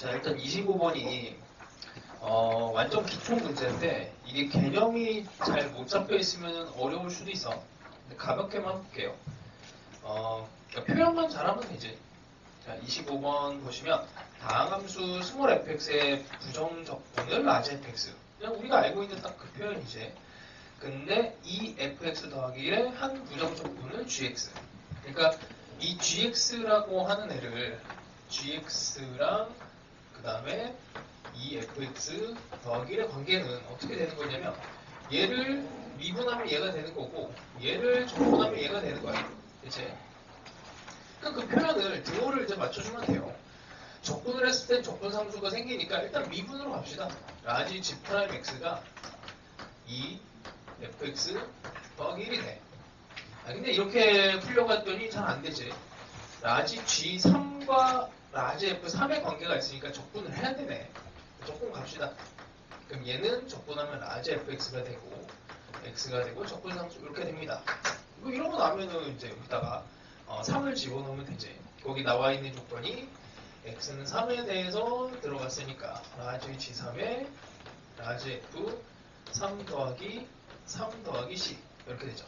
자, 일단 25번이 완전 기초 문제인데 이게 개념이 잘 못 잡혀 있으면 어려울 수도 있어. 근데 가볍게만 볼게요. 그러니까 표현만 잘하면 되지. 자, 25번 보시면 다항함수 스몰 fx의 부정적분을 라지 fx. 그냥 우리가 알고 있는 딱 그 표현이지. 근데 이 fx 더하기 1의 한 부정적분을 gx. 그러니까 이 gx라고 하는 애를 gx랑 그 다음에 이 fx 더하기 1의 관계는 어떻게 되는 거냐면 얘를 미분하면 얘가 되는 거고 얘를 적분하면 얘가 되는 거야. 그치? 그러니까 그 표현을 등호를 이제 맞춰주면 돼요. 적분을 했을 땐 적분상수가 생기니까 일단 미분으로 갑시다. 라지 g 프라임 x가 2 fx 더하기 1이 돼. 근데 이렇게 풀려갔더니 잘 안 되지. 라지 g3과 라지 f3의 관계가 있으니까 적분을 해야 되네. 적분 갑시다. 그럼 얘는 적분하면 라지 fx가 되고 x가 되고 적분상수 이렇게 됩니다. 이러고 나면은 이제 여기다가 3을 집어넣으면 되지. 거기 나와 있는 조건이 x는 3에 대해서 들어갔으니까 라지 g3에 라지 f 3 더하기 3 더하기 c 이렇게 되죠.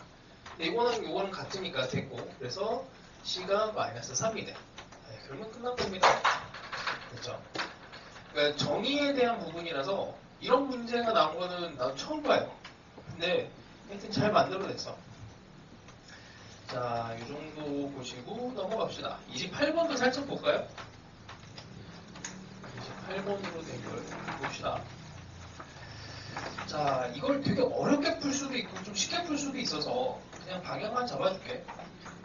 근데 이거는 같으니까 됐고 그래서 c가 마이너스 3이 돼. 그러면 끝난 겁니다. 됐죠? 그러니까 정의에 대한 부분이라서 이런 문제가 나온 거는 나도 처음 봐요. 근데 하여튼 잘 만들어냈어. 자, 이 정도 보시고 넘어갑시다. 28번도 살짝 볼까요? 28번으로 된 걸 봅시다. 자, 이걸 되게 어렵게 풀 수도 있고 좀 쉽게 풀 수도 있어서 그냥 방향만 잡아줄게.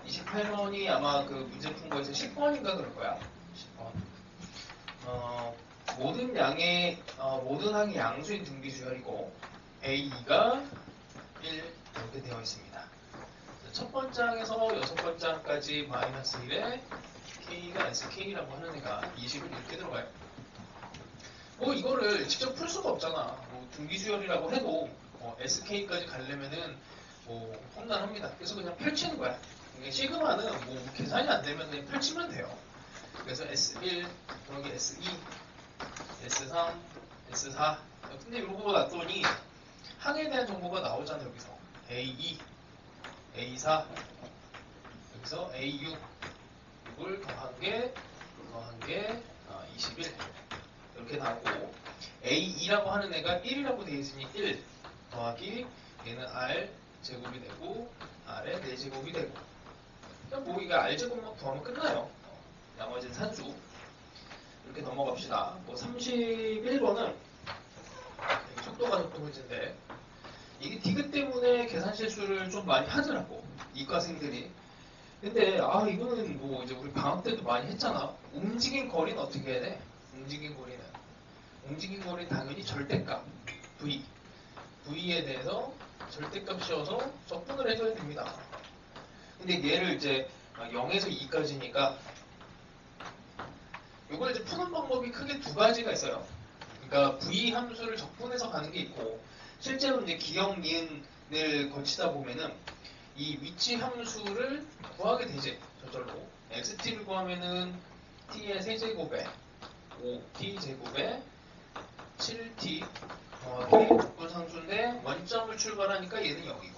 28번이 아마 그 문제 푼 거에서 10번인가 그럴 거야. 10번. 모든 항이 양수인 등비수열이고 A2가 1 이렇게 되어 있습니다. 첫 번째 항에서 여섯 번째 항까지 마이너스 1에 K가 SK라고 하는 애가 20을 이렇게 들어가요. 뭐 이거를 직접 풀 수가 없잖아. 뭐 등비수열이라고 해도 SK까지 가려면은 뭐 험난합니다. 그래서 그냥 펼치는 거야. 시그마는 뭐 계산이 안 되면 그냥 펼치면 돼요. 그래서 S1 더하기 S2 S3, S4. 근데 이거 놨더니 항에 대한 정보가 나오잖아요. 여기서 A2, A4, 여기서 A6 이걸 더한 게 21 이렇게 나오고 A2라고 하는 애가 1이라고 되어 있으니 1 더하기 얘는 R 제곱이 되고 R의 4제곱이 되고 그냥 뭐 이게 R 제곱만 더하면 끝나요. 나머지는 산수. 이렇게 넘어갑시다. 뭐 31번은 속도가 적도 문제인데 이게 디귿 때문에 계산 실수를 좀 많이 하더라고 이과생들이. 근데 이거는 뭐 이제 우리 방학 때도 많이 했잖아. 움직인 거리는 어떻게 해야 돼? 움직인 거리는 당연히 절대값 V에 대해서 절대값 씌워서 적분을 해줘야 됩니다. 근데 얘를 이제 0에서 2까지니까 이걸 이제 푸는 방법이 크게 두 가지가 있어요. 그러니까 V 함수를 적분해서 가는 게 있고 실제로 이제 기억 니은을 거치다 보면은 이 위치 함수를 구하게 되지. 저절로 xt를 구하면은 t의 세제곱에 5t 제곱에 7t 더하기 적분상수인데 원점을 출발하니까 얘는 0이고.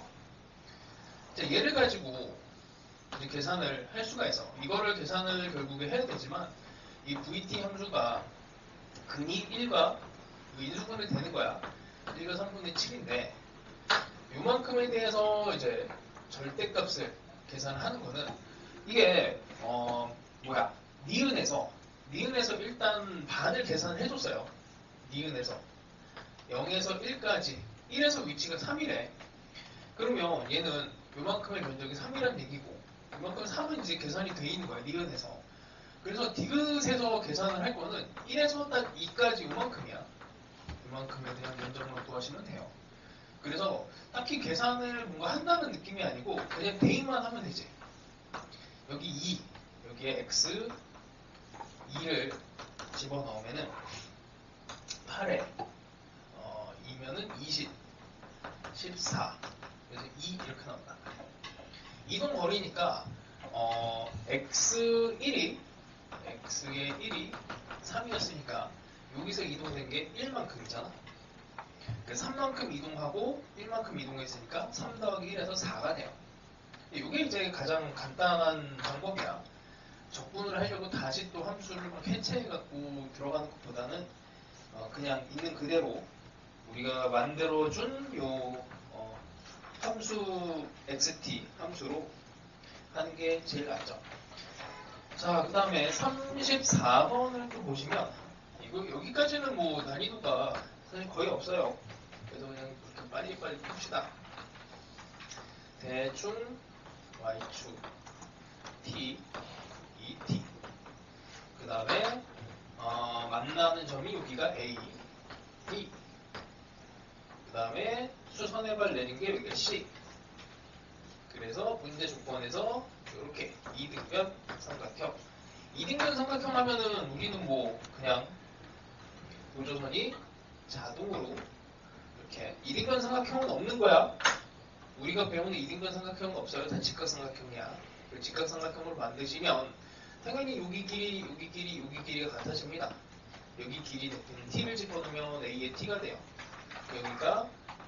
자, 얘를 가지고 이제 계산을 할 수가 있어. 이거를 계산을 결국에 해야 되지만 이 VT 함수가 근이 1과 인수분해 되는 거야. 1과 3분의 7인데 요만큼에 대해서 이제 절대값을 계산하는 거는 이게 니은에서 일단 반을 계산을 해줬어요. 니은에서 0에서 1까지 1에서 위치가 3이래. 그러면 얘는 요만큼의 면적이 3이란 얘기고 요만큼 3은 이제 계산이 돼 있는 거야. 니은에서. 그래서 디귿에서 계산을 할 거는 1에서 딱 2까지 요만큼이야. 요만큼에 대한 면적만 구하시면 돼요. 그래서 딱히 계산을 뭔가 한다는 느낌이 아니고 그냥 대입만 하면 되지. 여기 2, 여기에 x 2를 집어넣으면은 8에 2면은 20, 14, 그래서 2 이렇게 나온다. 이동 거리니까 x의 1이 3이었으니까 여기서 이동된 게 1만큼이잖아. 3만큼 이동하고 1만큼 이동했으니까 3 더하기 1에서 4가 돼요. 이게 이제 가장 간단한 방법이야. 적분을 하려고 다시 또 함수를 막 해체해갖고 들어가는 것보다는 그냥 있는 그대로 우리가 만들어준 요 함수 xt 함수로 하는 게 제일 낫죠. 자, 그 다음에 34번을 또 보시면 이거 여기까지는 뭐 난이도가 사실 거의 없어요. 그래서 그냥 이렇게 빨리빨리 풉시다. 대충 y축 t 2t 그 다음에 만나는 점이 여기가 a, b 그 다음에 수선해발 내린 게 여기가 c. 그래서 문제 조건에서 이렇게 이등변 삼각형. 이등변 삼각형 하면은 우리는 뭐 그냥 노조선이 자동으로 이렇게 이등변 삼각형은 없는 거야. 우리가 배우는 이등변 삼각형은 없어요. 다 직각삼각형이야. 직각삼각형으로 만드시면 당연히 여기 길이, 여기 길이, 여기 길이가 같아집니다. 여기 길이 t를 집어넣으면 a의 t가 돼요. 여기가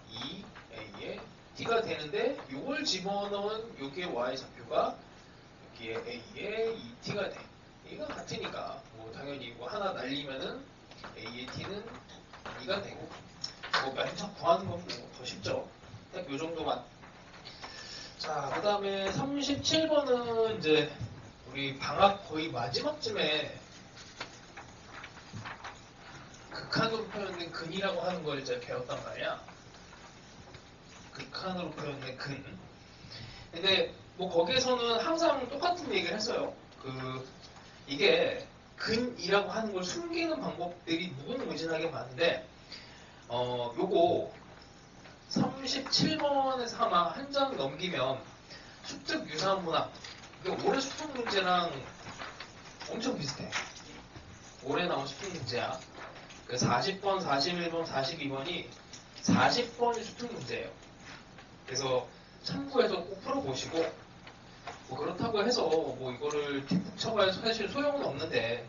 2a의 t가 되는데 이걸 집어넣은 여기에 y 좌표가 여기에 a의 2t가 돼. 이가 같으니까 뭐 당연히 뭐 하나 날리면은 a의 t는 2가 되고 뭐 면적 구하는 건 뭐 더 쉽죠. 딱 요 정도만. 자, 그 다음에 37번은 이제 우리 방학 거의 마지막쯤에 극한으로 표현된 근이라고 하는 걸 이제 배웠단 말이야. 극한으로 표현된 근. 근데 뭐 거기에서는 항상 똑같은 얘기를 했어요. 이게 근이라고 하는 걸 숨기는 방법들이 무궁무진하게 많은데 요거 37번에서 아마 한 장 넘기면 수특 유사한 문학, 올해 수특 문제랑 엄청 비슷해. 올해 나온 수특 문제야. 40번, 41번, 42번이 40번이 수특 문제예요. 그래서 참고해서 꼭 풀어보시고, 뭐 그렇다고 해서 뭐 이거를 뒷북 쳐봐야 사실 소용은 없는데,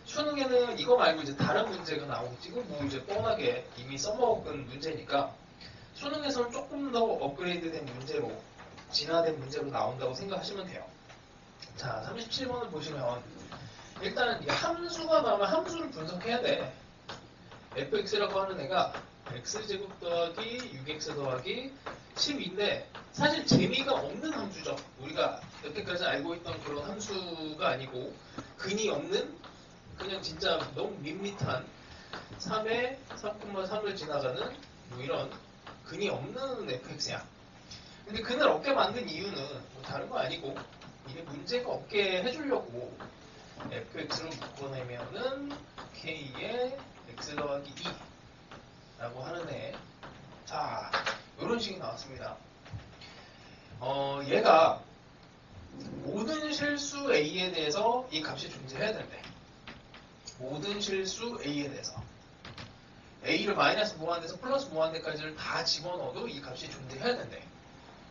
수능에는 이거 말고 이제 다른 문제가 나오겠지. 이건 뭐 이제 뻔하게 이미 써먹은 문제니까 수능에서는 조금 더 업그레이드된 문제로, 진화된 문제로 나온다고 생각하시면 돼요. 자, 37번을 보시면 일단 이 함수가 나오면 함수를 분석해야 돼. fx라고 하는 애가 x제곱 더하기 6x 더하기 12인데 사실 재미가 없는 함수죠. 우리가 여태까지 알고 있던 그런 함수가 아니고 근이 없는 그냥 진짜 너무 밋밋한 3에 3,3을 지나가는 뭐 이런 근이 없는 fx야. 근데 근을 없게 만든 이유는 뭐 다른 거 아니고 이게 문제가 없게 해주려고 fx로 묶어내면은 k의 x 더하기 2라고 하는 애. 자, 이런 식이 나왔습니다. 얘가 모든 실수 a에 대해서 이 값이 존재해야 된대. 모든 실수 a에 대해서 a를 마이너스 무한대에서 플러스 무한대까지를 다 집어넣어도 이 값이 존재해야 된대.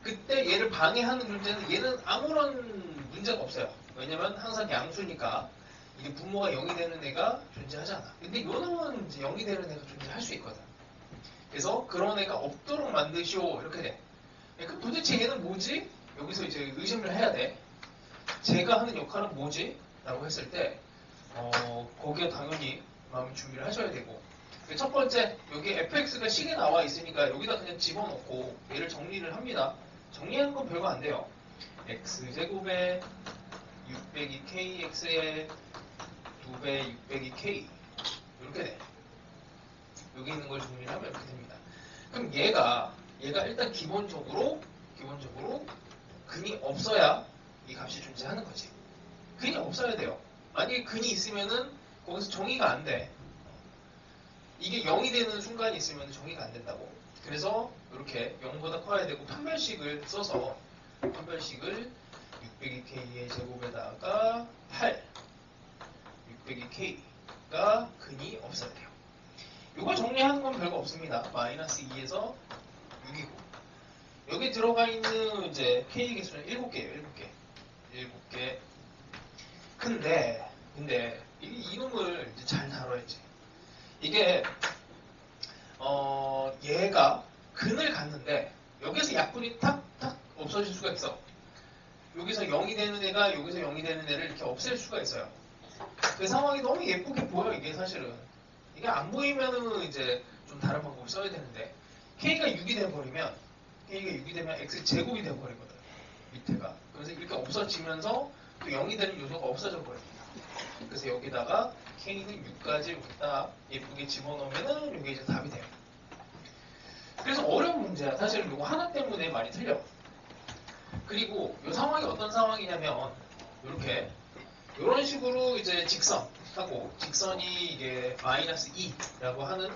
그때 얘를 방해하는 존재는 얘는 아무런 문제가 없어요. 왜냐면 항상 양수니까 이게 분모가 0이 되는 애가 존재하잖아. 근데 요놈은 이제 0이 되는 애가 존재할 수 있거든. 그래서 그런 애가 없도록 만드시오 이렇게 돼. 그럼 도대체 얘는 뭐지? 여기서 이제 의심을 해야 돼. 제가 하는 역할은 뭐지? 라고 했을 때 거기에 당연히 마음 준비를 하셔야 되고 첫 번째 여기 fx가 식에 나와 있으니까 여기다 그냥 집어넣고 얘를 정리를 합니다. 정리하는 건 별거 안 돼요. x제곱에 6 빼기 kx에 2배 6 빼기 k 이렇게 돼. 여기 있는 걸 정리를 하면 이렇게 됩니다. 그럼 얘가 일단 기본적으로 근이 없어야 이 값이 존재하는 거지. 근이 없어야 돼요. 만약에 근이 있으면은 거기서 정의가 안 돼. 이게 0이 되는 순간이 있으면 정의가 안 된다고. 그래서 이렇게 0보다 커야 되고 판별식을 써서 판별식을 6 빼기 k의 제곱에다가 8 6 빼기 k가 근이 없어야 돼요. 이거 정리하는 건 별거 없습니다. 마이너스 2에서 6이고 여기 들어가 있는 이제 k 개수는 7개예요. 7개. 근데 이놈을 이제 잘 이게 얘가 근을 갖는데 여기서 약분이 탁탁 없어질 수가 있어. 여기서 0이 되는 애가 여기서 0이 되는 애를 이렇게 없앨 수가 있어요. 그 상황이 너무 예쁘게 보여. 이게 사실은 이게 안 보이면은 이제 좀 다른 방법을 써야 되는데 k가 6이 돼버리면 k가 6이 되면 x 제곱이 돼버리거든 밑에가. 그래서 이렇게 없어지면서 또 0이 되는 요소가 없어져 버립니다. 그래서 여기다가 k는 6까지 여기다 예쁘게 집어넣으면은 이게 이제 답이 돼요. 그래서 어려운 문제야. 사실은 이거 하나 때문에 많이 틀려. 그리고 이 상황이 어떤 상황이냐면 이렇게 이런 식으로 이제 직선하고 직선이 이게 마이너스 2라고 하는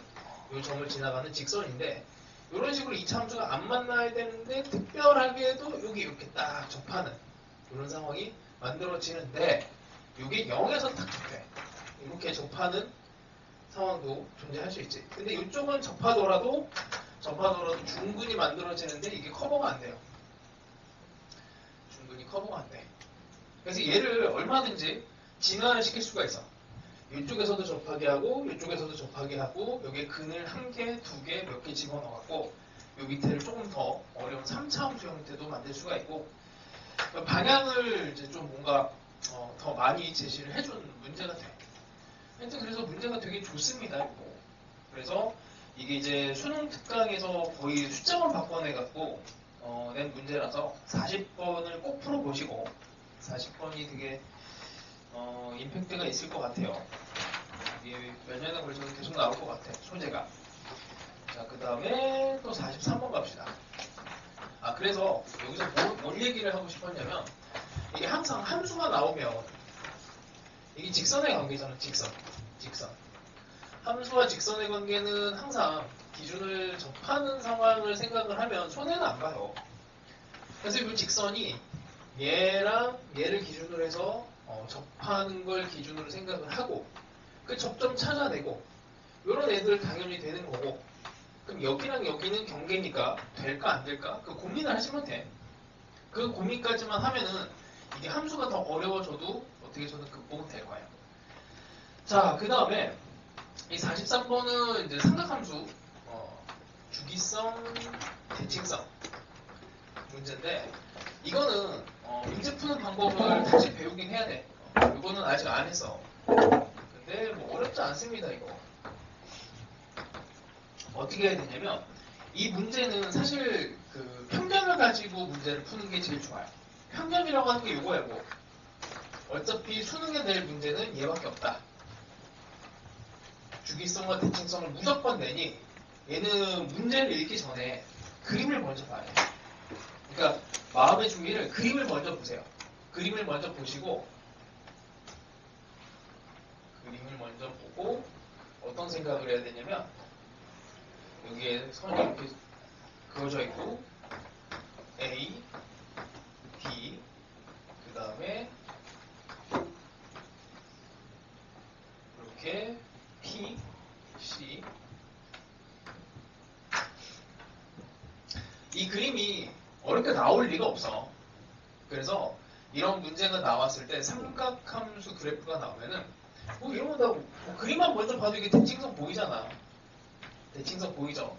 이 점을 지나가는 직선인데 이런 식으로 이 함수가 안 만나야 되는데 특별하게도 여기 이렇게 딱 접하는 이런 상황이 만들어지는데 이게 0에서 딱 접해. 이렇게 접하는 상황도 존재할 수 있지. 근데 이쪽은 접하더라도 중근이 만들어지는데 이게 커버가 안 돼요. 중근이 커버가 안 돼. 그래서 얘를 얼마든지 진화를 시킬 수가 있어. 이쪽에서도 접하게 하고 이쪽에서도 접하게 하고 여기에 근을 한 개, 두 개, 몇 개 집어넣어갖고 이 밑에를 조금 더 어려운 3차 함수 형태도 만들 수가 있고 방향을 이제 좀 뭔가 더 많이 제시를 해준 문제가 돼. 하여튼 그래서 문제가 되게 좋습니다. 이거. 그래서 이게 이제 수능 특강에서 거의 숫자만 바꿔내갖고 낸 문제라서 40번을 꼭 풀어보시고 40번이 되게 임팩트가 있을 것 같아요. 이게 몇 년에 걸쳐서 계속 나올 것 같아. 소재가. 자, 그 다음에 또 43번 갑시다. 그래서 여기서 뭘 얘기를 하고 싶었냐면 이게 항상 함수가 나오면 이게 직선의 관계잖아. 직선. 함수와 직선의 관계는 항상 기준을 접하는 상황을 생각을 하면 손해는 안 가요. 그래서 이 직선이 얘랑 얘를 기준으로 해서 접하는 걸 기준으로 생각을 하고 그 접점 찾아내고 이런 애들 당연히 되는 거고 그럼 여기랑 여기는 경계니까 될까 안 될까? 그 고민을 하시면 돼. 그 고민까지만 하면은 이게 함수가 더 어려워져도 어떻게 저는 극복은 될 거예요. 자, 그 다음에 이 43번은 이제 삼각함수 주기성, 대칭성 문제인데 이거는 문제 푸는 방법을 다시 배우긴 해야 돼. 이거는 아직 안 했어. 근데 뭐 어렵지 않습니다. 이거 어떻게 해야 되냐면 이 문제는 사실 그 평면을 가지고 문제를 푸는 게 제일 좋아요. 평면이라고 하는 게 이거야. 뭐 어차피 수능에 낼 문제는 얘밖에 없다. 주기성과 대칭성을 무조건 내니 얘는 문제를 읽기 전에 그림을 먼저 봐야 돼. 그러니까 마음의 준비를 그림을 먼저 보세요. 그림을 먼저 보시고 그림을 먼저 보고 어떤 생각을 해야 되냐면 여기에 선이 이렇게 그어져 있고 A, B 그 다음에 이렇게 P, C 이 그림이 어렵게 나올 리가 없어. 그래서 이런 문제가 나왔을 때 삼각함수 그래프가 나오면은 뭐 이러면 다 뭐 그림만 먼저 봐도 이게 대칭성 보이잖아. 대칭성 보이죠?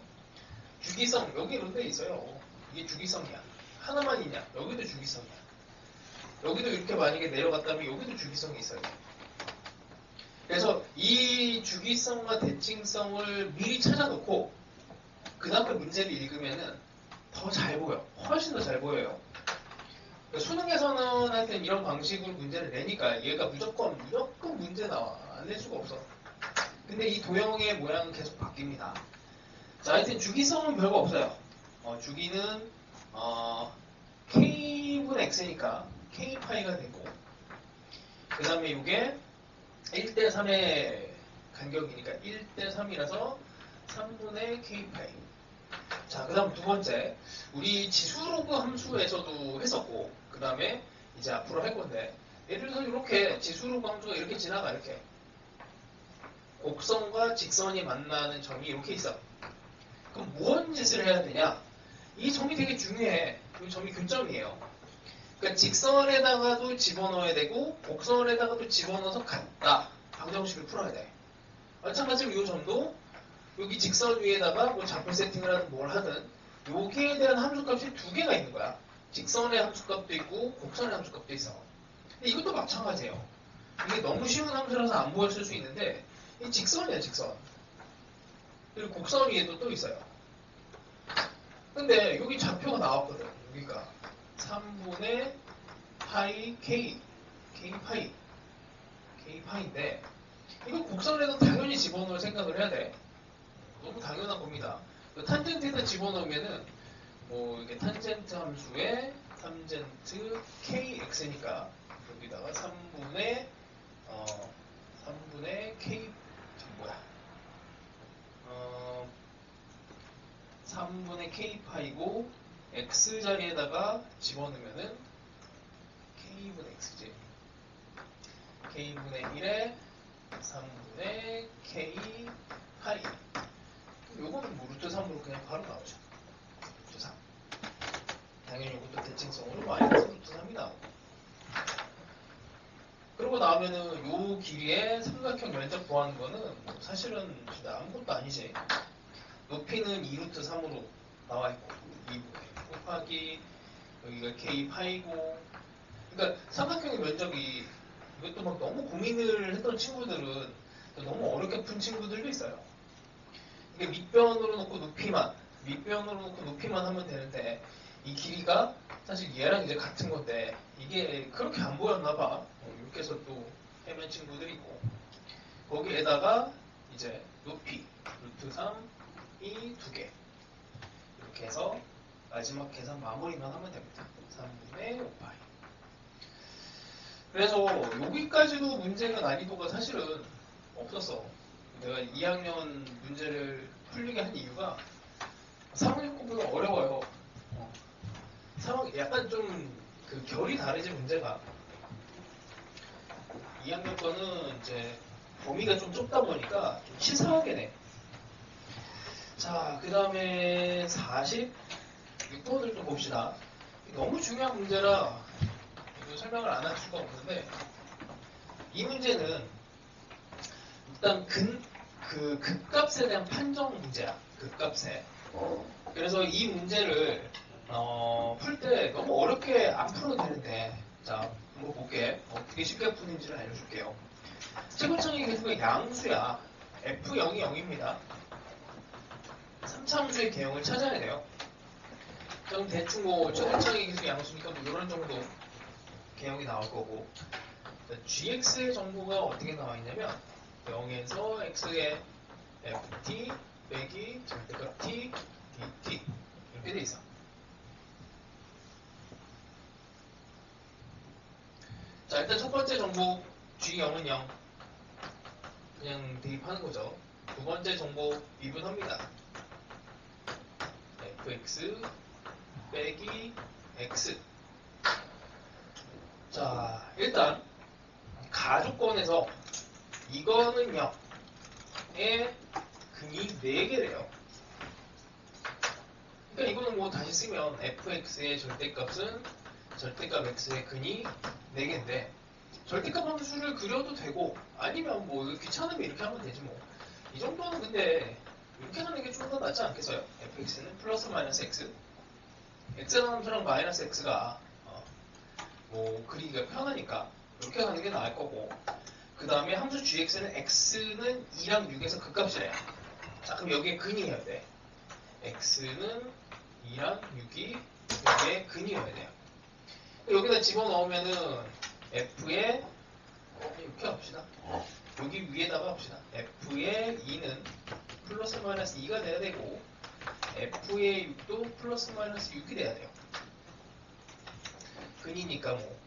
주기성 여기 이런 데 있어요. 이게 주기성이야. 하나만 있냐? 여기도 주기성이야. 여기도 이렇게 만약에 내려갔다면 여기도 주기성이 있어요. 그래서 이 주기성과 대칭성을 미리 찾아놓고 그 다음에 문제를 읽으면은 더 잘 보여. 훨씬 더 잘 보여요. 그러니까 수능에서는 하여튼 이런 방식으로 문제를 내니까 얘가 무조건 문제 나와. 안 낼 수가 없어. 근데 이 도형의 모양은 계속 바뀝니다. 자, 하여튼 주기성은 별거 없어요. 주기는 K분의 X니까 K파이가 되고 그 다음에 이게 1대3의 간격이니까 1대3이라서 3분의 K파이. 자, 그 다음 두 번째 우리 지수로그 함수에서도 했었고 그 다음에 이제 앞으로 할 건데 예를 들어서 이렇게 지수로그 함수가 이렇게 지나가. 이렇게 곡선과 직선이 만나는 점이 이렇게 있어. 그럼 무슨 짓을 해야 되냐? 이 점이 되게 중요해. 이 점이 교점이에요. 그러니까 직선에다가도 집어넣어야 되고 곡선에다가도 집어넣어서 같다. 방정식을 풀어야 돼. 마찬가지로 이 점도 여기 직선 위에다가 뭐 좌표 세팅을 하든 뭘 하든 여기에 대한 함수값이 두 개가 있는 거야. 직선의 함수값도 있고 곡선의 함수값도 있어. 근데 이것도 마찬가지예요. 이게 너무 쉬운 함수라서 안 보였을 수 있는데 이 직선이야, 직선. 그리고 곡선 위에도 또 있어요. 근데 여기 좌표가 나왔거든. 여기가 3분의 파이 K 파이 K 파이인데 이거 곡선에도 당연히 집어넣을 생각을 해야 돼. 너무 당연한 겁니다. 탄젠트에다 집어넣으면은 뭐 이게 탄젠트 함수에 탄젠트 kx니까 여기다가 3분의 k 뭐야 3분의 k 파이고 x 자리에다가 집어넣으면은 k분의 x지. k분의 1에 3분의 k 파이. 요거는 뭐 루트 3으로 그냥 바로 나오죠. 루트 3. 당연히 이것도 대칭성으로 마이너스 루트 3이 나오고. 그러고 나오면은 요 길이의 삼각형 면적 구하는 거는 뭐 사실은 진짜 아무것도 아니지. 높이는 2루트 3으로 나와 있고 2 곱하기 여기가 k 파이고. 그러니까 삼각형의 면적이 이것도 막 너무 고민을 했던 친구들은 너무 어렵게 푼 친구들도 있어요. 이게 밑변으로 놓고 높이만 하면 되는데 이 길이가 사실 얘랑 이제 같은 건데 이게 그렇게 안 보였나 봐. 이렇게 해서 또 헤맨 친구들이 있고 거기에다가 이제 높이 루트 3이 2개 이렇게 해서 마지막 계산 마무리만 하면 됩니다. 3분의 5파이. 그래서 여기까지도 문제가 난이도가 사실은 없었어. 내가 2학년 문제를 풀리게 한 이유가 3학년 거보다 어려워요. 약간 좀 그 결이 다르지 문제가. 2학년 거는 이제 범위가 좀 좁다 보니까 좀 치사하게 돼. 자, 그 다음에 46번을 좀 봅시다. 너무 중요한 문제라 설명을 안 할 수가 없는데 이 문제는 일단 극값에 대한 판정 문제야. 극값에. 그래서 이 문제를 풀 때 너무 어렵게 안 풀어도 되는데 자 한번 볼게. 어떻게 쉽게 푸는지를 알려줄게요. 최고창의 계수가 양수야. f0이 0입니다. 3차함수의 개형을 찾아야 돼요. 그럼 대충 뭐 최고창의 계수 양수니까 뭐 이런 정도 개형이 나올 거고 gx의 정보가 어떻게 나와 있냐면 0에서 x의 ft 빼기 절대값 t dt 이렇게 돼 있어. 자, 일단 첫 번째 정보 g0은 0 그냥 대입하는 거죠. 두 번째 정보 미분합니다. fx 빼기 x. 자, 일단 가조건에서 이거는 0의 근이 4개래요. 그러니까 이거는 뭐 다시 쓰면 fx의 절대값은 절대값 x의 근이 4개인데 절대값 함수를 그려도 되고 아니면 뭐 귀찮으면 이렇게 하면 되지 뭐. 이 정도는 근데 이렇게 하는 게 좀 더 낫지 않겠어요? fx는 플러스 마이너스 x x라는 함수랑 마이너스 x가 뭐 그리기가 편하니까 이렇게 하는 게 나을 거고 그 다음에 함수 gx는 x는 2랑 6에서 극값이래요. 자 그럼 여기에 근이어야 돼. x는 2랑 6이 여기에 근이어야 돼요. 여기다 집어넣으면은 f의 이렇게 합시다. 여기 위에다가 합시다. f의 2는 플러스 마이너스 2가 돼야 되고 f의 6도 플러스 마이너스 6이 돼야 돼요. 근이니까 뭐.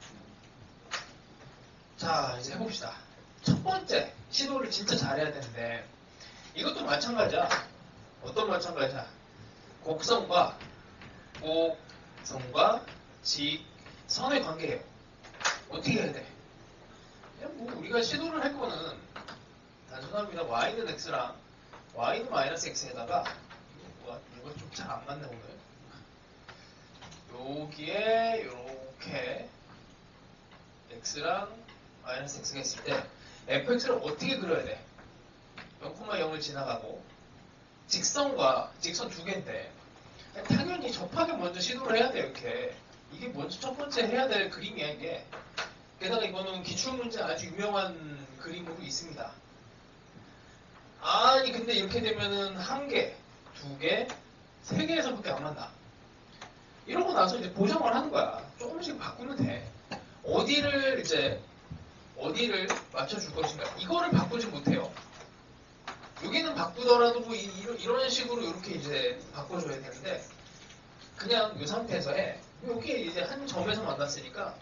자 이제 해봅시다. 첫 번째 시도를 진짜 잘해야 되는데 이것도 마찬가지야. 어떤 마찬가지야? 곡선과 직선의 관계예요. 어떻게 해야 돼? 그냥 뭐 우리가 시도를 할 거는 단순합니다. y는 x랑 y는 마이너스 x에다가 뭐가 좀 잘 안 맞네 오늘. 여기에 이렇게 x랑 마이너스 x가 있을 때 fx를 어떻게 그려야 돼? 지점을 지나가고 직선과 직선 두 개인데 당연히 접하게 먼저 시도를 해야 돼요. 이렇게 이게 먼저 첫 번째 해야 될 그림이야 이게. 게다가 이거는 기출문제 아주 유명한 그림으로 있습니다. 아니 근데 이렇게 되면은 한 개, 두 개, 세 개에서밖에 안 만나. 이러고 나서 이제 보정을 하는 거야. 조금씩 바꾸면 돼. 어디를 맞춰줄 것인가. 이거를 바꾸지 못해요. 여기는 바꾸더라도 뭐 이런 식으로 이렇게 이제 바꿔줘야 되는데 그냥 이 상태에서 해. 여기 이제 한 점에서 만났으니까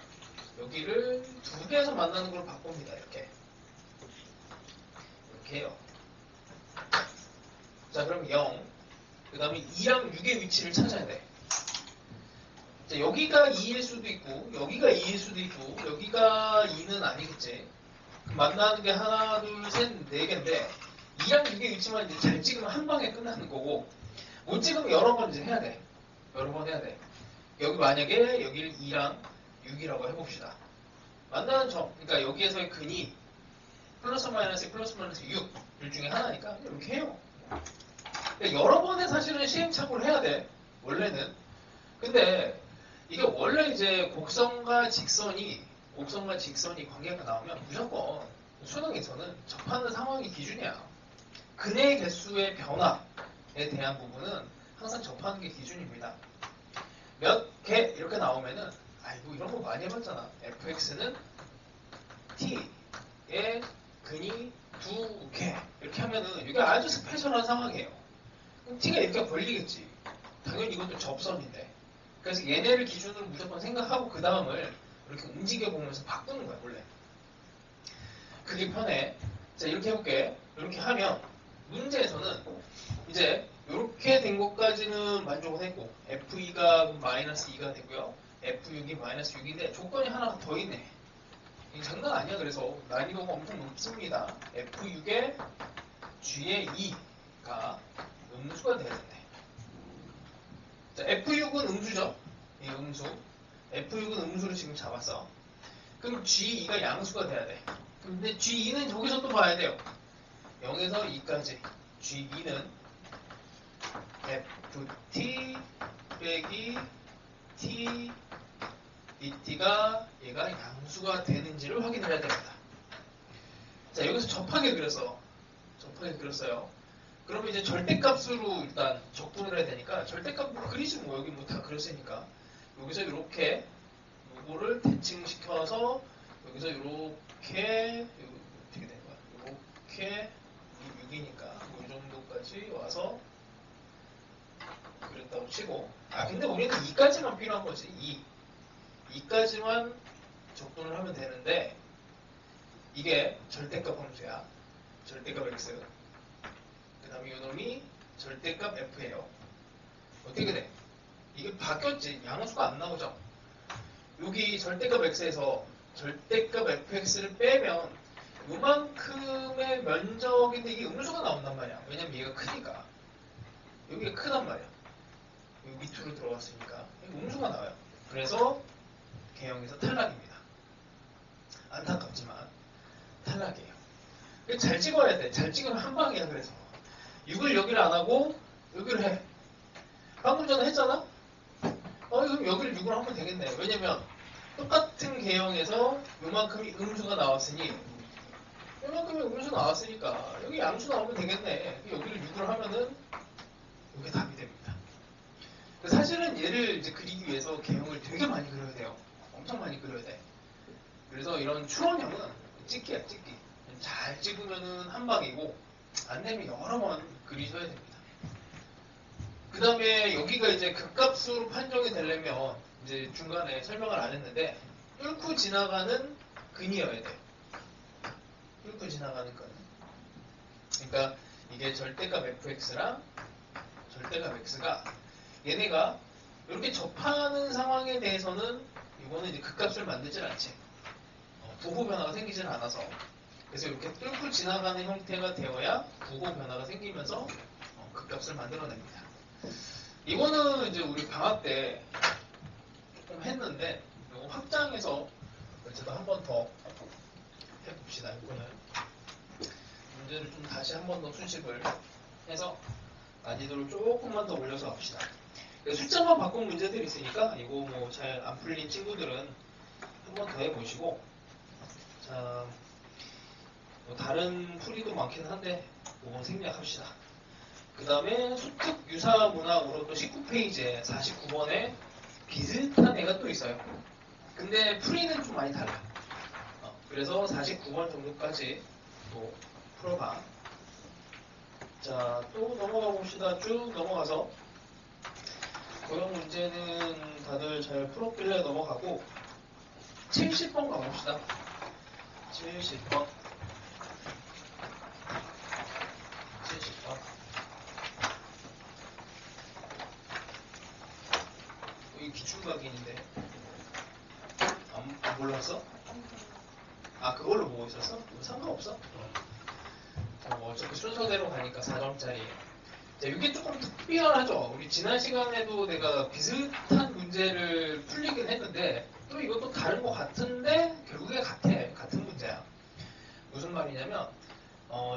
여기를 두 개에서 만나는 걸 바꿉니다. 이렇게 해요. 자 그럼 0. 그 다음에 2랑 6의 위치를 찾아야 돼. 자, 여기가 2일 수도 있고 여기가 2일 수도 있고 여기가 2는 아니겠지. 만나는 게 하나, 둘, 셋, 네 개인데 2랑 6의 위치만 이제 잘 찍으면 한 방에 끝나는 거고 못 찍으면 여러 번 이제 해야 돼. 여러 번 해야 돼. 여기 만약에 여기를 2랑 6이라고 해봅시다. 만나는 점, 그러니까 여기에서의 근이 플러스 마이너스 6 일 중에 하나니까 이렇게 해요. 그러니까 여러 번의 사실은 시행착오를 해야 돼. 원래는. 근데 이게 원래 이제 곡선과 직선이 관계가 나오면 무조건 수능에서는 접하는 상황이 기준이야. 근의 개수의 변화에 대한 부분은 항상 접하는 게 기준입니다. 몇 개 이렇게 나오면은 아이고 이런 거 많이 해봤잖아. fx는 t의 근이 두 개 이렇게 하면은 이게 아주 스페셜한 상황이에요. 그럼 t가 이렇게 벌리겠지. 당연히 이것도 접선인데. 그래서 얘네를 기준으로 무조건 생각하고 그 다음을 이렇게 움직여 보면서 바꾸는 거야 원래. 그게 편해. 자 이렇게 해볼게. 이렇게 하면 문제에서는 이제 이렇게 된 것까지는 만족은 했고 F2가 마이너스 2가 되고요. F6이 마이너스 6인데 조건이 하나 더 있네. 이게 장난 아니야. 그래서 난이도가 엄청 높습니다. F6에 G의 2가 음수가 돼야 된대. 자, F6은 음수죠. 이 음수. F6은 음수를 지금 잡았어. 그럼 G2가 양수가 돼야 돼. 근데 G2는 여기서 또 봐야 돼요. 0에서 2까지. G2는 FT 빼기 T DT가 얘가 양수가 되는지를 확인을 해야 됩니다. 자, 여기서 접하게 그렸어요. 그러면 이제 절대값으로 일단 적분을 해야 되니까 절대값 뭐 그리지 뭐 여기 뭐 다 그렸으니까 여기서 이렇게 요거를 대칭시켜서 여기서 이렇게 어떻게 된 거야? 이렇게 6이니까 이 정도까지 와서 그랬다고 치고 근데 우리는 2까지만 필요한 거지. 2까지만 적분을 하면 되는데 이게 절대값 함수야. 절대값 x. 그 다음에 이놈이 절대값 f예요. 어떻게 돼? 이게 바뀌었지. 양수가 안 나오죠. 여기 절대값 x에서 절대값 fx를 빼면 요만큼의 면적인데 이게 음수가 나온단 말이야. 왜냐면 얘가 크니까. 여기가 크단 말이야. 여기 밑으로 들어갔으니까 음수가 나와요. 그래서 개형에서 탈락입니다. 안타깝지만 탈락이에요. 잘 찍어야 돼. 잘 찍으면 한 방이야. 그래서 6을 여기를 안 하고 여기를 해. 방금 전에 했잖아? 그럼 여기를 6으로 하면 되겠네. 왜냐면 똑같은 개형에서 요만큼이 음수가 나왔으니 요만큼이 음수 나왔으니까 여기 양수 나오면 되겠네. 여기를 6으로 하면은 이게 답이 됩니다. 사실은 얘를 이제 그리기 위해서 개형을 되게 많이 그려야 돼요. 엄청 많이 그려야 돼. 그래서 이런 추론형은 찍기야, 찍기. 잘 찍으면은 한 방이고 안 되면 여러 번 그리셔야 됩니다. 그 다음에 여기가 이제 극값수로 판정이 되려면 이제 중간에 설명을 안 했는데 뚫고 지나가는 근이어야 돼. 뚫고 지나가는 근. 그러니까 이게 절대값 fx랑 절대값 x가 얘네가 이렇게 접하는 상황에 대해서는 이거는 이제 극값을 만들질 않지. 부호 변화가 생기질 않아서. 그래서 이렇게 뚫고 지나가는 형태가 되어야 부호 변화가 생기면서 극값을 만들어냅니다. 이거는 이제 우리 방학 때 조금 했는데 이거 확장해서 어쨌든 한 번 더 해봅시다. 이거는 문제를 좀 다시 한 번 더 수집을 해서 난이도를 조금만 더 올려서 합시다. 숫자만 바꾼 문제들이 있으니까 이거 뭐 잘 안 풀린 친구들은 한 번 더 해보시고, 자, 뭐 다른 풀이도 많긴 한데 그건 생략합시다. 그 다음에 수특 유사 문항으로 또 19페이지에 49번에 비슷한 애가 또 있어요. 근데 풀이는 좀 많이 달라. 그래서 49번 정도까지 또 풀어봐. 자, 또 넘어가 봅시다. 쭉 넘어가서 고형 문제는 다들 잘 풀었길래 넘어가고 70번 가봅시다. 70번. 70번. 여기 기출각인인데 안 몰랐어? 아, 그걸로 보고 있었어? 상관없어? 어차피 순서대로 가니까 4점짜리. 자, 이게 조금 특별하죠. 우리 지난 시간에도 내가 비슷한 문제를 풀리긴 했는데 또 이것도 다른 것 같은데 결국에 같아. 같은 문제야. 무슨 말이냐면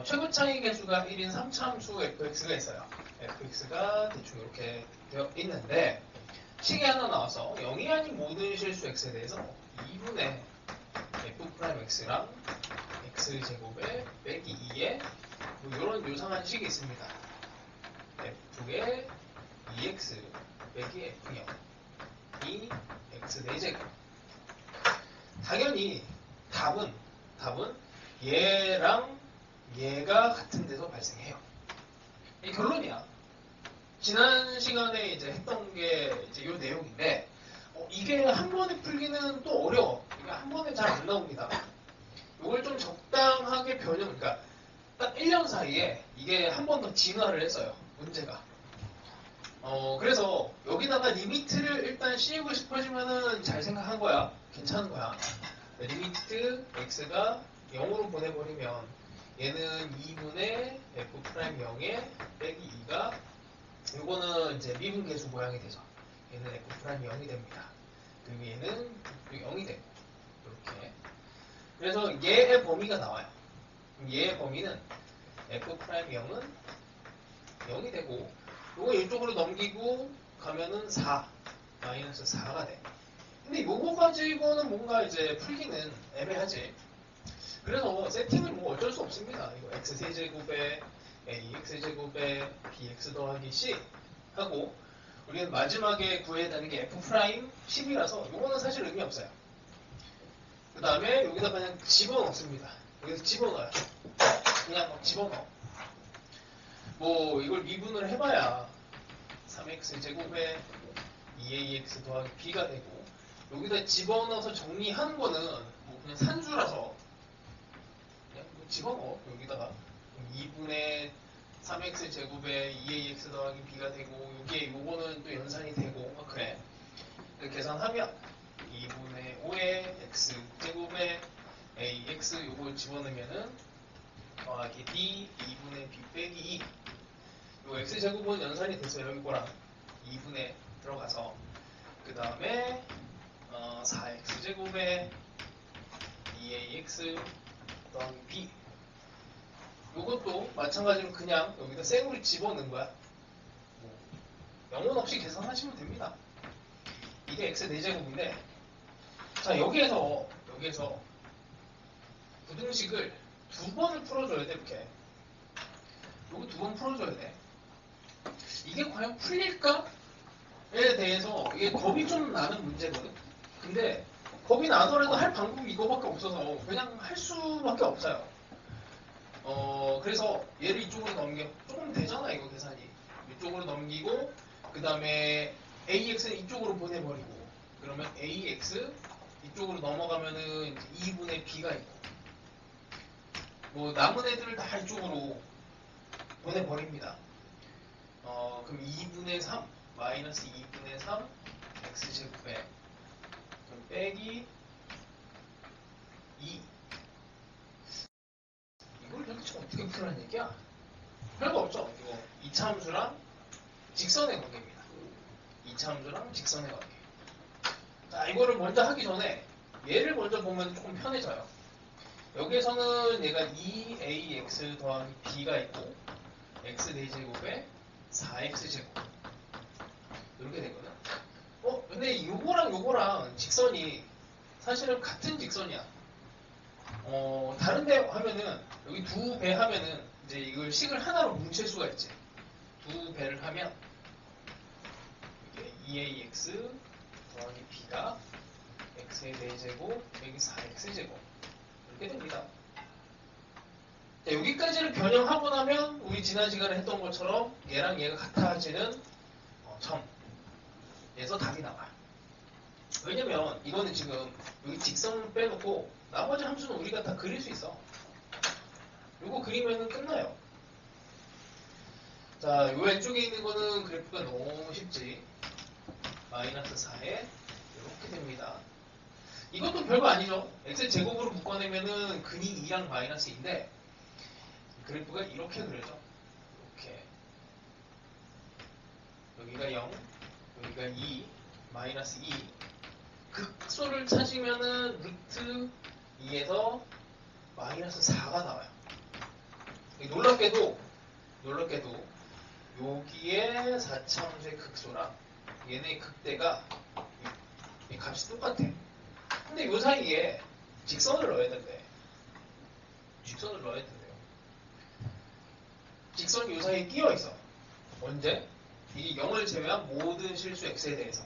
최고 차이 계수가 1인 3차함수 fx가 있어요. fx가 대충 이렇게 되어 있는데 식이 하나 나와서 0이 아닌 모든 실수 x에 대해서 2분의 f'x랑 x제곱에 빼기 2에 뭐 이런 요상한 식이 있습니다. f의 2x 빼기 f0 이 x 4제곱. 당연히 답은 얘랑 얘가 같은 데서 발생해요. 이 결론이야. 지난 시간에 이제 했던 게 이제 이 내용인데 이게 한 번에 풀기는 또 어려워. 이게 한 번에 잘 안 나옵니다. 이걸 좀 적당하게 그러니까 딱 1년 사이에 이게 한 번 더 진화를 했어요. 문제가. 그래서 여기다가 리미트를 일단 씌우고 싶어지면은 잘 생각한 거야. 괜찮은 거야. 리미트 x가 0으로 보내버리면 얘는 2분의 f'0에 빼기 2가 이거는 이제 미분계수 모양이 되죠. 얘는 f'0이 됩니다. 그리고 얘는 0이 되고 이렇게. 그래서 얘의 범위가 나와요. 얘의 범위는 f'0은 0이 되고 요거 이쪽으로 넘기고 가면은 4 마이너스 4가 돼. 근데 요거 가지고는 뭔가 이제 풀기는 애매하지. 그래서 세팅을 뭐 어쩔 수 없습니다. 이거 x세제곱에 ax제곱에 bx 더하기 c 하고 우리는 마지막에 구해야 되는 게 f'10이라서 요거는 사실 의미 없어요. 그 다음에 여기다 그냥 집어넣습니다. 여기서 집어넣어요. 그냥 막 집어넣어. 뭐 이걸 미분을 해봐야 3x제곱에 2ax 더하기 b가 되고 여기다 집어넣어서 정리하는 거는 뭐 그냥 산수라서 그냥 뭐 집어넣어. 여기다가 2분의 3x제곱에 2ax 더하기 b가 되고 여기에 요거는 또 연산이 되고 막 그래. 계산하면 2분의 5의 x제곱에 ax 요걸 집어넣으면은 더하기 b 2분의 b 빼기 2 요 x제곱은 연산이 됐어요. 이거랑 2분의 들어가서 그 다음에 4x제곱에 2ax 더하기 b 요것도 마찬가지로 그냥 여기다 생으로 집어넣은 거야. 뭐 영혼 없이 계산하시면 됩니다. 이게 x 4제곱인데 자 여기에서 부등식을 2번을 풀어줘야 돼. 이렇게 요거 2번 풀어줘야 돼. 이게 과연 풀릴까에 대해서 이게 겁이 좀 나는 문제거든. 근데 겁이 나더라도 할 방법이 이거밖에 없어서 그냥 할 수밖에 없어요. 그래서 얘를 이쪽으로 넘겨. 조금 되잖아 이거 계산이. 이쪽으로 넘기고 그 다음에 AX는 이쪽으로 보내버리고 그러면 AX 이쪽으로 넘어가면은 2분의 B가 있고 뭐 남은 애들을 다 이쪽으로 보내버립니다. 그럼 2분의 3 마이너스 2분의 3 X제곱에 그럼 빼기 2 이걸 도대체 어떻게 풀라는 얘기야? 별거 없죠. 이거 2차 함수랑 직선의 관계입니다. 2차 함수랑 직선의 관계. 자, 이거를 먼저 하기 전에 얘를 먼저 보면 조금 편해져요. 여기에서는 얘가 2ax 더하기 b가 있고 x 4제곱에 4x제곱 이렇게 되거든. 근데 요거랑 직선이 사실은 같은 직선이야. 다른데 하면은 여기 두 배 하면은 이제 이걸 식을 하나로 뭉칠 수가 있지. 두 배를 하면 이게 2ax 더하기 b가 x의 4제곱 여기 4x제곱 이렇게 됩니다. 자, 여기까지를 변형하고 나면 우리 지난 시간에 했던 것처럼 얘랑 얘가 같아지는 점에서 답이 나와요. 왜냐면 이거는 지금 여기 직선을 빼놓고 나머지 함수는 우리가 다 그릴 수 있어. 이거 그리면은 끝나요. 자, 요 왼쪽에 있는 거는 그래프가 너무 쉽지. 마이너스 4에 이렇게 됩니다. 이것도 별거 아니죠. x제곱으로 묶어내면은 근이 2랑 마이너스 2인데 그래프가 이렇게 그려져. 이렇게. 여기가 0, 여기가 2, 마이너스 2. 극소를 찾으면은 루트 2에서 마이너스 4가 나와요. 놀랍게도 여기에 4차함수의 극소랑 얘네 극대가 이 값이 똑같아. 근데 요 사이에 직선을 넣어야 된대. 직선을 넣어야 된대요. 직선이 요 사이에 끼어 있어. 언제? 이 0을 제외한 모든 실수 x에 대해서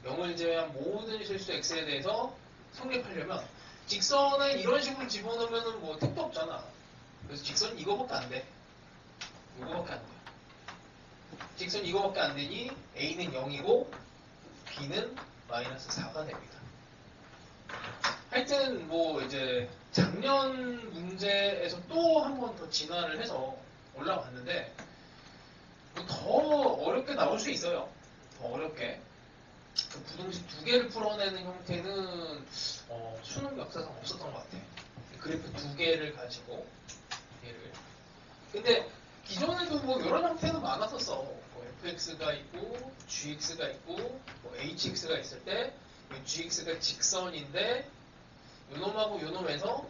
0을 제외한 모든 실수 x에 대해서 성립하려면 직선에 이런 식으로 집어넣으면 뭐 택도 없잖아. 그래서 직선 이거밖에 안 돼. 이거밖에 안 돼. 직선 이거밖에 안 되니 a는 0이고 b는 마이너스 4가 됩니다. 하여튼 뭐 이제 작년 문제에서 또 한 번 더 진화를 해서 올라왔는데 더 어렵게 나올 수 있어요. 더 어렵게. 그 부등식 두 개를 풀어내는 형태는 수능 역사상 없었던 것 같아요. 그래프 두 개를 가지고 얘를. 근데 기존에도 뭐 이런 형태는 많았었어. 뭐 fx가 있고 gx가 있고 뭐 hx가 있을 때 gx가 직선인데 요놈하고 요놈에서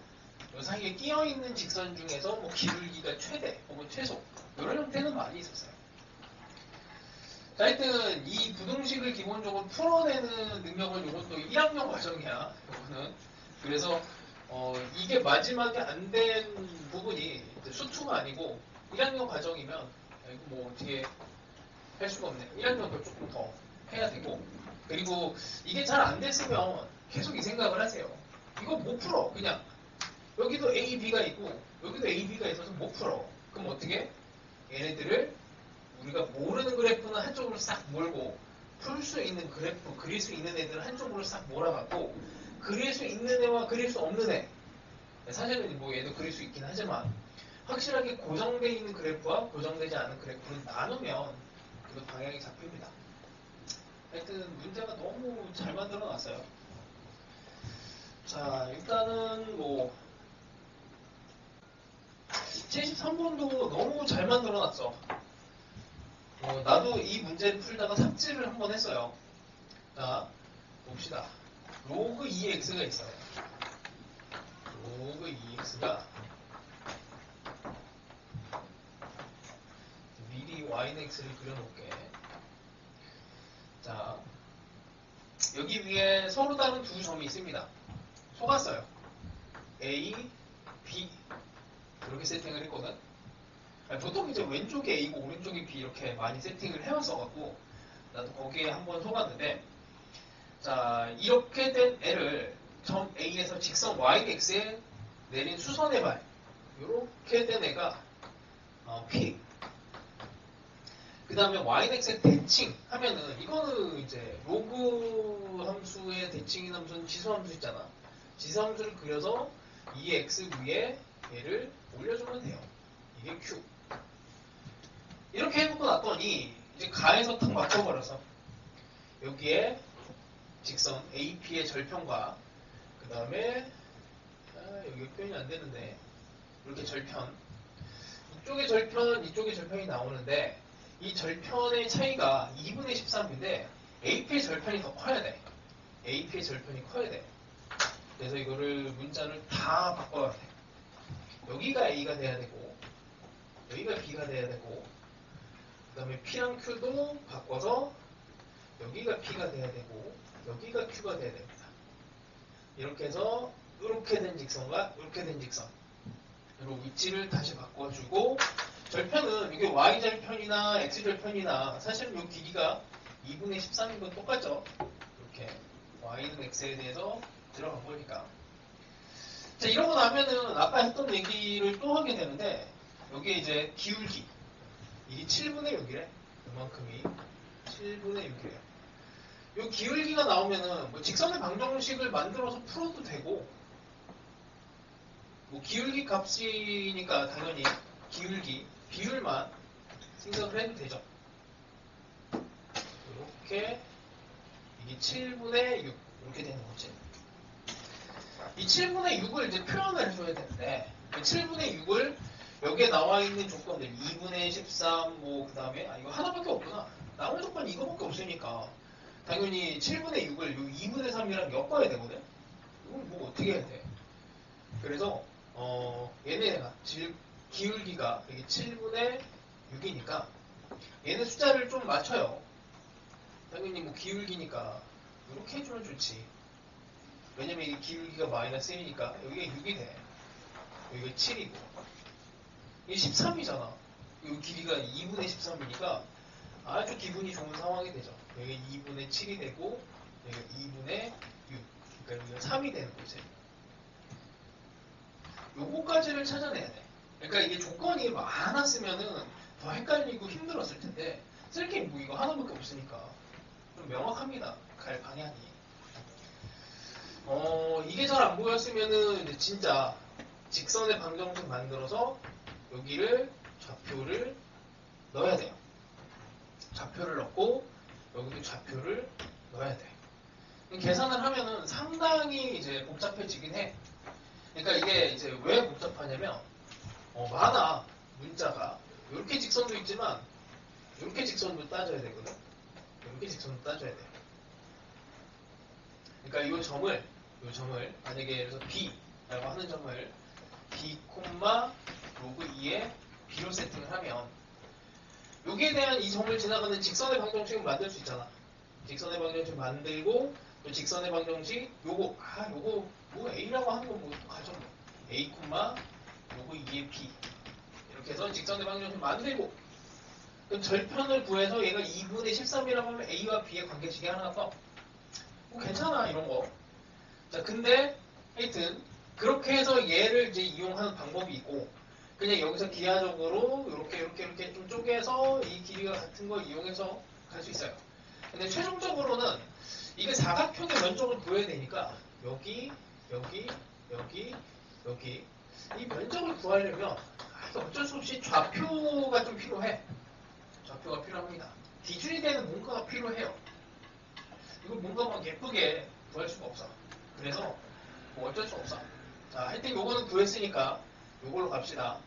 요 사이에 끼어있는 직선 중에서 뭐 기울기가 최대 혹은 최소 이런 형태는 많이 있었어요. 자, 하여튼 이 부등식을 기본적으로 풀어내는 능력은 이것도 1학년 과정이야. 이거는. 그래서 이게 마지막에 안 된 부분이 수투가 아니고 1학년 과정이면 이거 뭐 어떻게 할 수가 없네. 1학년도 조금 더 해야 되고 그리고 이게 잘 안 됐으면 계속 이 생각을 하세요. 이거 못 풀어. 그냥 여기도 A, B가 있고 여기도 A, B가 있어서 못 풀어. 그럼 어떻게? 얘네들을 우리가 모르는 그래프는 한쪽으로 싹 몰고 풀 수 있는 그래프, 그릴 수 있는 애들은 한쪽으로 싹 몰아갖고 그릴 수 있는 애와 그릴 수 없는 애 사실은 뭐 얘도 그릴 수 있긴 하지만 확실하게 고정되어 있는 그래프와 고정되지 않은 그래프를 나누면 그 방향이 잡힙니다. 하여튼 문제가 너무 잘 만들어 놨어요. 자, 일단은 뭐 73번도 너무 잘 만들어 놨어. 나도 이 문제를 풀다가 삽질을 한번 했어요. 자, 봅시다. 로그 2x가 있어요. 로그 2x가 미리 y는 x를 그려놓을게. 자, 여기 위에 서로 다른 두 점이 있습니다. 속았어요. a, b 이렇게 세팅을 했거든. 보통 이제 왼쪽에 A고 오른쪽에 B 이렇게 많이 세팅을 해왔어갖고 나도 거기에 한번 속았는데 자 이렇게 된 애를 점 A에서 직선 YX에 내린 수선의 발 이렇게 된 애가 P 그 다음에 YX의 대칭 하면은 이거는 이제 로그 함수의 대칭인 함수는 지수함수 있잖아. 지수함수를 그려서 이 X 위에 얘를 올려주면 돼요. 이게 Q 이렇게 해놓고 났더니 이제 가에서 탁 맞춰버려서 여기에 직선 AP의 절편과 그 다음에 여기 표현이 안 되는데 이렇게 절편 이쪽의 절편 이쪽의 절편이 나오는데 이 절편의 차이가 2분의 13인데 AP의 절편이 더 커야 돼. AP의 절편이 커야 돼. 그래서 이거를 문자를 다 바꿔야 돼. 여기가 A가 돼야 되고 여기가 B가 돼야 되고 그 다음에 P랑 Q도 바꿔서 여기가 P가 돼야 되고 여기가 Q가 돼야 됩니다. 이렇게 해서 이렇게 된 직선과 이렇게 된 직선 로 위치를 다시 바꿔주고 절편은 이게 Y절편이나 X절편이나 사실은 이 길이가 2분의 13인 건 똑같죠. 이렇게 Y는 X에 대해서 들어간 거니까. 자, 이러고 나면은 아까 했던 얘기를 또 하게 되는데 여기에 이제 기울기 이게 7분의 6이래. 이만큼이 7분의 6이래요. 이 기울기가 나오면은 뭐 직선의 방정식을 만들어서 풀어도 되고 뭐 기울기 값이니까 당연히 기울기 비율만 생각을 해도 되죠. 이렇게 이게 7분의 6 이렇게 되는 거지. 이 7분의 6을 이제 표현을 해줘야 되는데 7분의 6을 여기에 나와 있는 조건들 2분의 13 뭐 그 다음에 이거 하나밖에 없구나. 나온 조건 이거밖에 없으니까 당연히 7분의 6을 요 2분의 3이랑 엮어야 되거든. 이건 뭐 어떻게 해야 돼? 그래서 얘네가 기울기가 이게 7분의 6이니까 얘네 숫자를 좀 맞춰요. 당연히 뭐 기울기니까 이렇게 해주면 좋지. 왜냐면 이 기울기가 마이너스 1이니까 여기가 6이 돼. 여기가 7이고 이게 13이잖아. 이 길이가 2분의 13이니까 아주 기분이 좋은 상황이 되죠. 여기가 2분의 7이 되고 여기가 2분의 6 그러니까 여기가 3이 되는 거지. 요거까지를 찾아내야 돼. 그러니까 이게 조건이 많았으면은 더 헷갈리고 힘들었을 텐데 쓸 게 뭐 이거 하나밖에 없으니까 좀 명확합니다. 갈 방향이. 이게 잘 안 보였으면은 이제 진짜 직선의 방정식 만들어서 여기를 좌표를 넣어야 돼요. 좌표를 넣고 여기도 좌표를 넣어야 돼. 계산을 하면은 상당히 이제 복잡해지긴 해. 그러니까 이게 이제 왜 복잡하냐면 많아 문자가 이렇게 직선도 있지만 이렇게 직선도 따져야 되거든. 이렇게 직선도 따져야 돼. 그러니까 이 점을 만약에 그래서 B라고 하는 점을 B, 로그 2에 B로 세팅을 하면 여기에 대한 이 점을 지나가는 직선의 방정식을 만들 수 있잖아. 직선의 방정식 만들고 또 직선의 방정식 요거 뭐 A라고 하는 건 뭐 똑같죠. 뭐. A, 로그 2의 B 이렇게 해서 직선의 방정식 만들고 그럼 절편을 구해서 얘가 2분의 13이라고 하면 A와 B의 관계식이 하나 써. 뭐 괜찮아 이런 거. 자 근데 하여튼 그렇게 해서 얘를 이제 이용하는 방법이 있고 그냥 여기서 기하적으로 이렇게 좀 쪼개서 이 길이가 같은 거 이용해서 갈 수 있어요. 근데 최종적으로는 이게 사각형의 면적을 구해야 되니까 여기 이 면적을 구하려면 어쩔 수 없이 좌표가 좀 필요해. 좌표가 필요합니다. 기준이 되는 뭔가가 필요해요. 이거 뭔가 막 예쁘게 구할 수가 없어. 그래서 뭐 어쩔 수 없어. 자, 하여튼 요거는 구했으니까 요걸로 갑시다.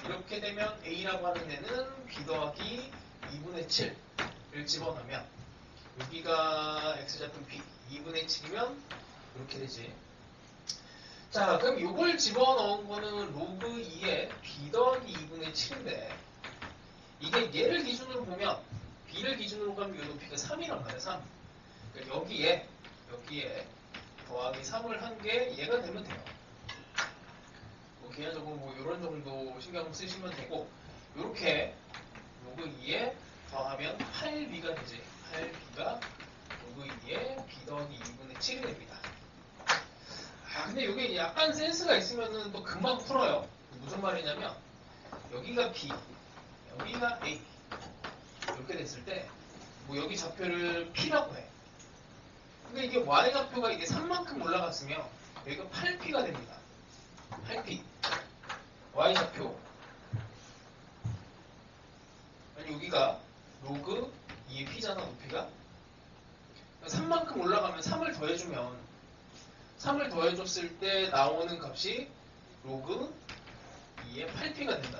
이렇게 되면 A라고 하는 애는 B 더하기 2분의 7을 집어넣으면 여기가 X좌표 B 2분의 7이면 이렇게 되지. 자, 그럼 요걸 집어넣은 거는 로그 2에 B 더하기 2분의 7인데 이게 얘를 기준으로 보면 B를 기준으로 가면 요 높이가 3이란 말이야. 3. 그러니까 여기에 더하기 3을 한 게 얘가 되면 돼요. 뭐 기하적으로 뭐 이런 정도 신경 쓰시면 되고 이렇게 로그 2에 더하면 8b가 되지. 8b가 로그 2에 b 더하기 2분의 7이 됩니다. 근데 이게 약간 센스가 있으면은 또 금방 풀어요. 무슨 말이냐면 여기가 b, 여기가 a 이렇게 됐을 때 뭐 여기 좌표를 p라고 해. 근데 이게 y좌표가 이게 3만큼 올라갔으면 여기가 8p가 됩니다. 8p y좌표 아니 여기가 로그 2의 p잖아 높이가 3만큼 올라가면 3을 더해주면 3을 더해줬을 때 나오는 값이 로그 2의 8p가 된다.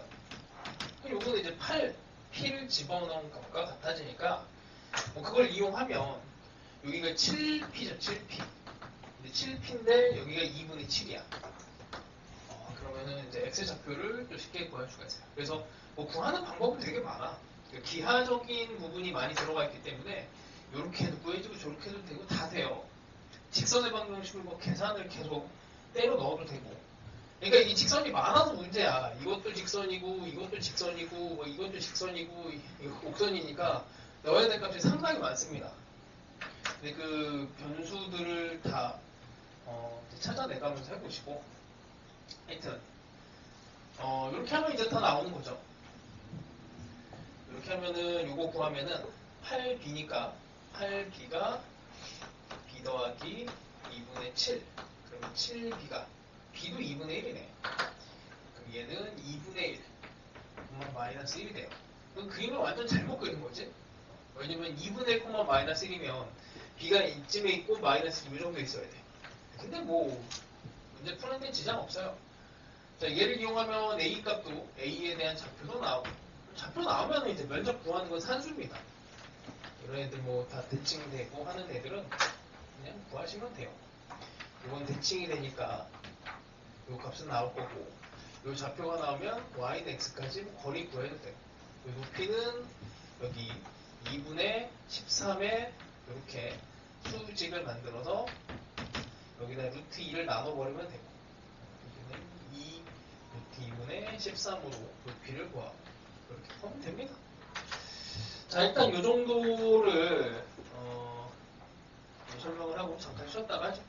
그럼 요거는 이제 8p를 집어넣은 값과 같아지니까 뭐 그걸 이용하면 여기가 7p죠. 7p 7p인데 여기가 2분의 7이야. 그러면은 이제 X의 좌표를 또 쉽게 구할 수가 있어요. 그래서 뭐 구하는 방법은 되게 많아. 기하적인 부분이 많이 들어가 있기 때문에 이렇게 해도 구해지고 저렇게 해도 되고 다 돼요. 직선의 방정식을 뭐 계산을 계속 때려 넣어도 되고. 그러니까 이 직선이 많아서 문제야. 이것도 직선이고 이것도 직선이고 뭐 이것도 직선이고 이거 곡선이니까 넣어야 될 값이 상당히 많습니다. 근데 그 변수들을 다 찾아내가면서 해보시고 하여튼 이렇게 하면 이제 다 나오는 거죠. 이렇게 하면은 요거 구하면은 8b니까 8b가 b 더하기 2분의 7 그러면 7b가 b도 2분의 1이네. 그럼 얘는 2분의 1 마이너스 1이 돼요. 그럼 그림을 완전 잘못 그린 거지. 왜냐면 2분의 1, 마이너스 1이면 b가 이쯤에 있고 마이너스 2 정도 있어야 돼. 근데 뭐 문제 푸는데 지장 없어요. 자, 얘를 이용하면 a 값도 a에 대한 좌표도 나오고 좌표 나오면 이제 면적 구하는 건 산수입니다. 이런 애들 뭐 다 대칭되고 하는 애들은 그냥 구하시면 돼요. 이건 대칭이 되니까 요 값은 나올 거고 요 좌표가 나오면 y는 x까지 거리 구해도 돼요. 요 높이는 여기 2분의 13에 이렇게 수직을 만들어서 여기다 루트 2를 나눠버리면 되고 여기는 2 루트 2분의 13으로 높이를 구하고 이렇게 하면 됩니다. 자, 일단 이 정도를 설명을 하고 잠깐 쉬었다가 하죠.